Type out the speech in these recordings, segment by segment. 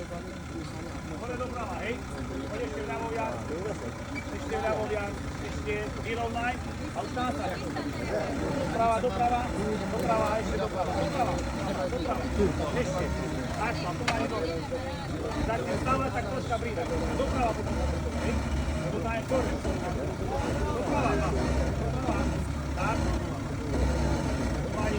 Hore doprava, hej? Poď ešte vľavo viac. Ešte vľavo viac. Ešte vyrovnaj. A už násaď. Doprava. Doprava, ešte doprava. Doprava. Ešte. Tak, pomáli dole. Začne stále, tak troška príde. Doprava potom. Hej? To dajem kore. Doprava. Tak. Pomáli.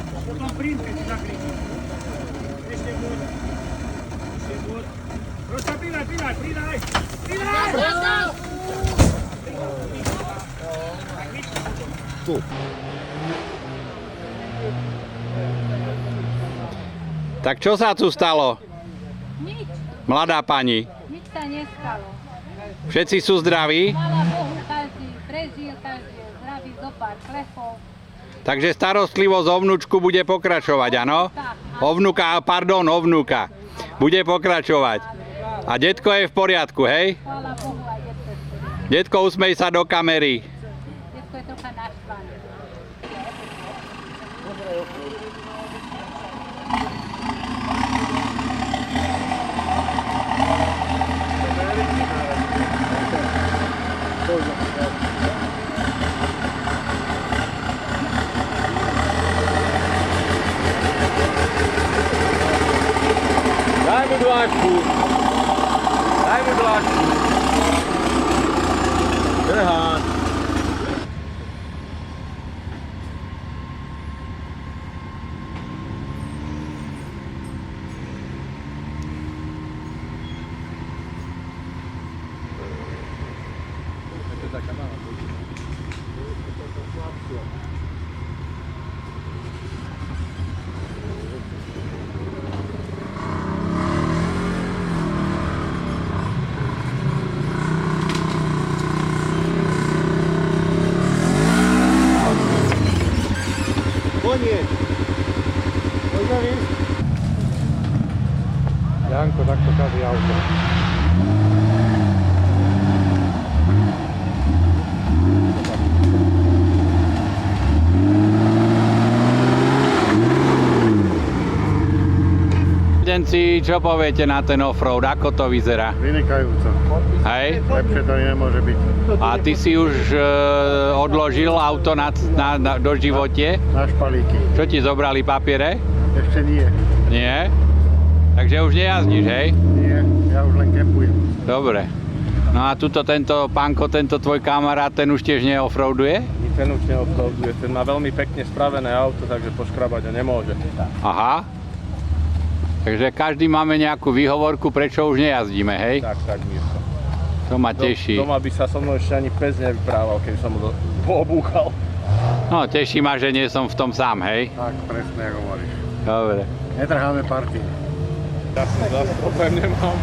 A potom príď, keď si zakríči. Ešte buď. Troška pridaj! Tak čo sa tu stalo? Nič. Mladá pani, Nič sa nestalo. všetci sú zdraví, Chvála Bohu, každý prežil, každý je zdravý, zo pár klepov. takže starostlivosť o vnúčku bude pokračovať, áno? O vnúka. Bude pokračovať. A detko je v poriadku, hej? Chvála Bohu aj detko. Detko, usmej sa do kamery. Detko je trocha naštvané. Daj mu dlášku. Drhán. Koniec. Poďme ísť. Janko, takto kazí auto. Denci, čo poviete na ten offroad? Ako to vyzerá? Vynikajúco. Hej? Lepšie to nemôže byť. A ty si už odložil auto do živote? Na špalíky. Čo ti zobrali papiere? Ešte nie. Nie? Takže už nejazdíš, hej? Nie, ja už len kempujem. Dobre. No a tuto tento pánko, tento tvoj kamarát, ten už tiež neoffroaduje? Ten už neoffroaduje, ten má veľmi pekne spravené auto, takže poškrabať ho nemôže. Aha. Takže každý máme nejakú výhovorku, prečo už nejazdíme, hej? Tak, Mirko. To ma teší. Doma by sa so mnou ešte ani pes nevyprával, keby som mu to poobúchal. No, teší ma, že nie som v tom sám, hej? Tak, presne ako hovoríš. Dobre. Netrháme party. Ja som zase problém nemám.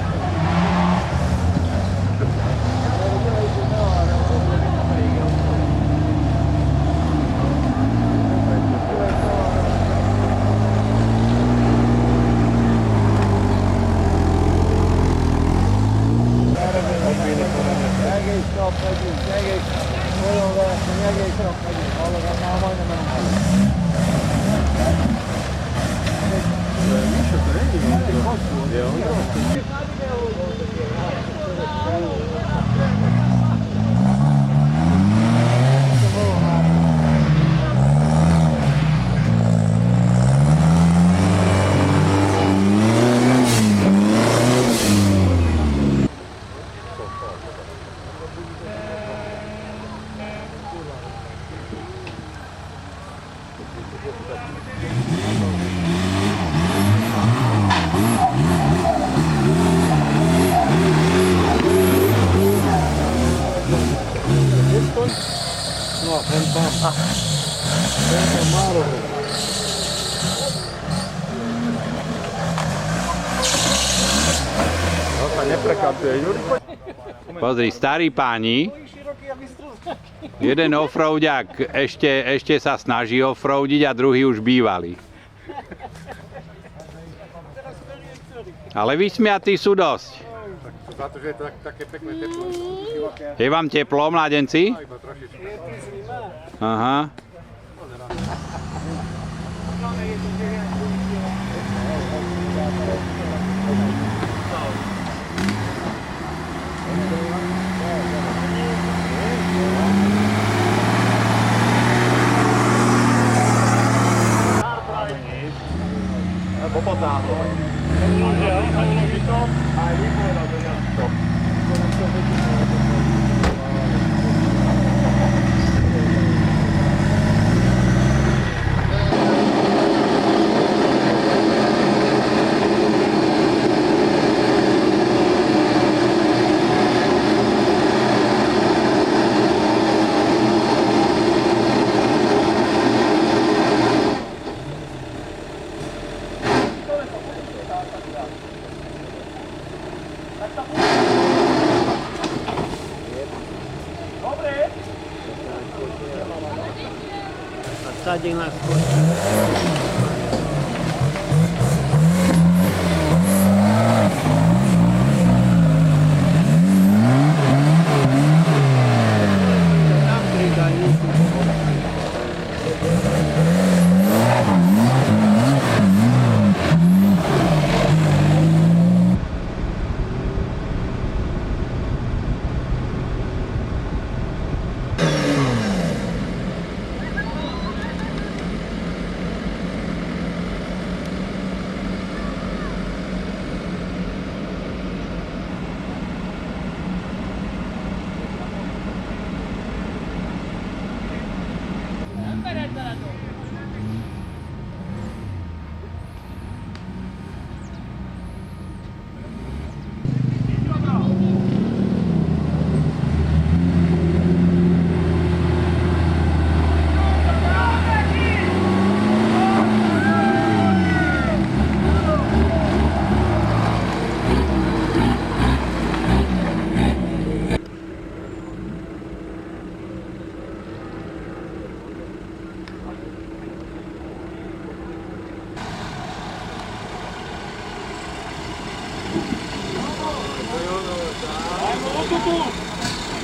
No, ten tam málo. No sa neprekapuje, Juri. Pozri, starí páni, jeden offroadiak ešte sa snaží offroadiť a druhý už bývalý. Ale vysmiatí sú dosť. Za to, že je to také pekné teplo. Je vám teplo, mladenci? Iba trošičku. Aha. Sadí nás.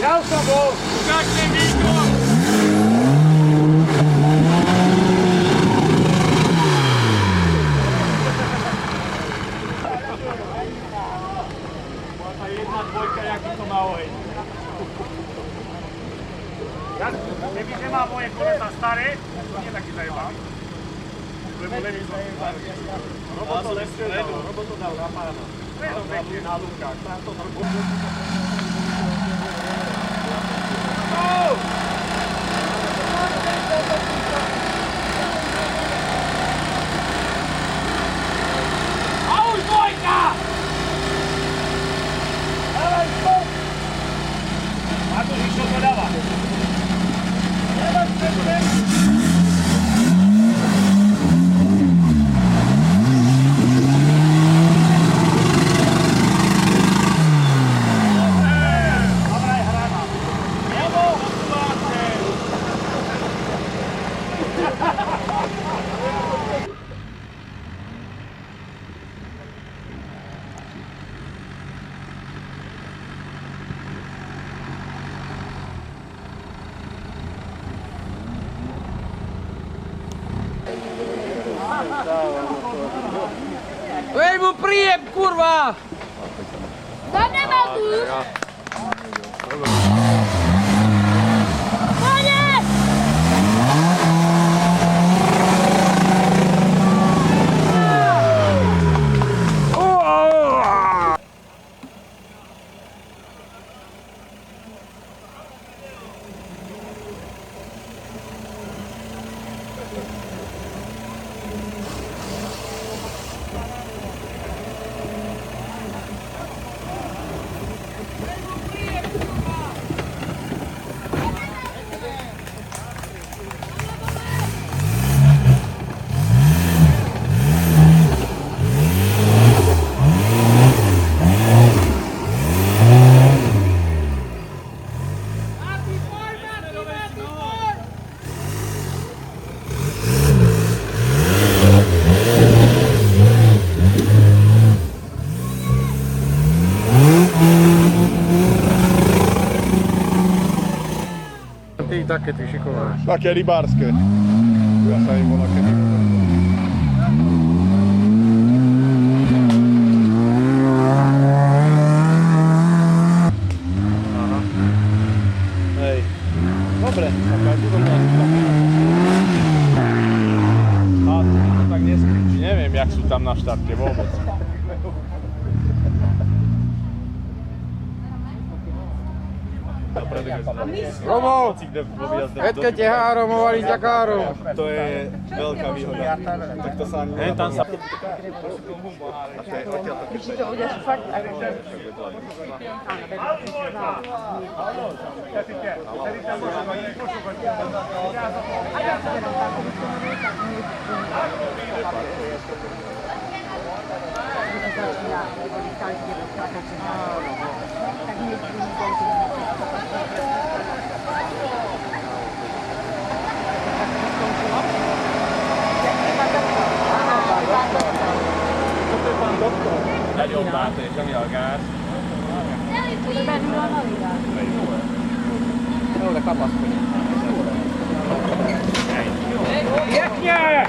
Ja som bol! Ukážte výkon! Bola jedna dvojka, jaký to má oheň. Kebyže má moje kolesa staré, to nie je taký zajebaný. Lebo levý zajebaný. Robo to dal na pána. Stredom pekne na lúkach. Tam to trpú. A už dvojka! Dávaj skok! Ako išlo to dáva? Dávaj skok! Veď mu príjem, kurva! Tam nemá tu! Koniec! Také ty šikovné. Také rybárske. Ja sa im volá kedy. sú tam na štarte vôbec. Romo, Edke ťahá Romo, valí ťakárom. To je veľká výhoda. Tak to sa ani Tam sa... Nagyon bátorítani a gáz. Pięknie!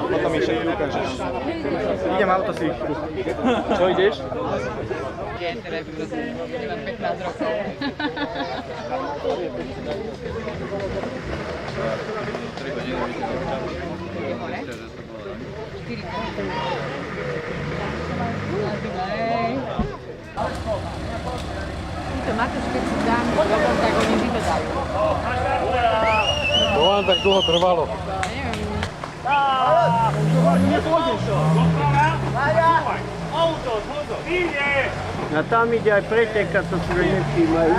Potom ešte ukážeš. Idem autosvíčku. Čo ideš? Mám 15 rokov. To máte, keď si dám robot, tak oni vyvedajú. To vám tak dlho trvalo. A tam ide aj preteka, to si nevšímajú.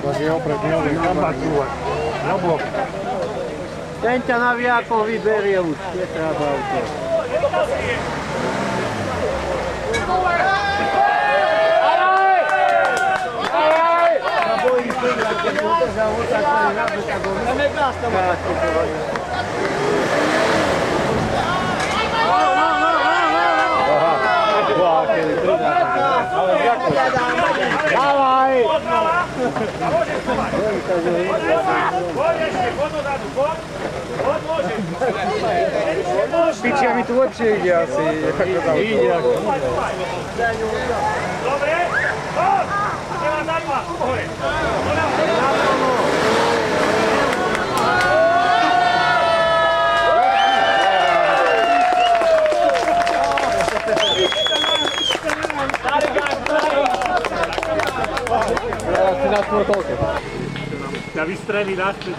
Vlastne opred nehovým kamarát zúvať. Na blok. Ten ťa na viakom vyberie už, netreba auto. Bojí vyhrať, keď mu držal otáčaný na bok, tak ho Dávaj! Pičia mi tu lepšie ide asi. Ide ako. Dobre? Ideme na dva. Hore. Starý gang, starý na sportovke. Ťa vystrelí naspäť.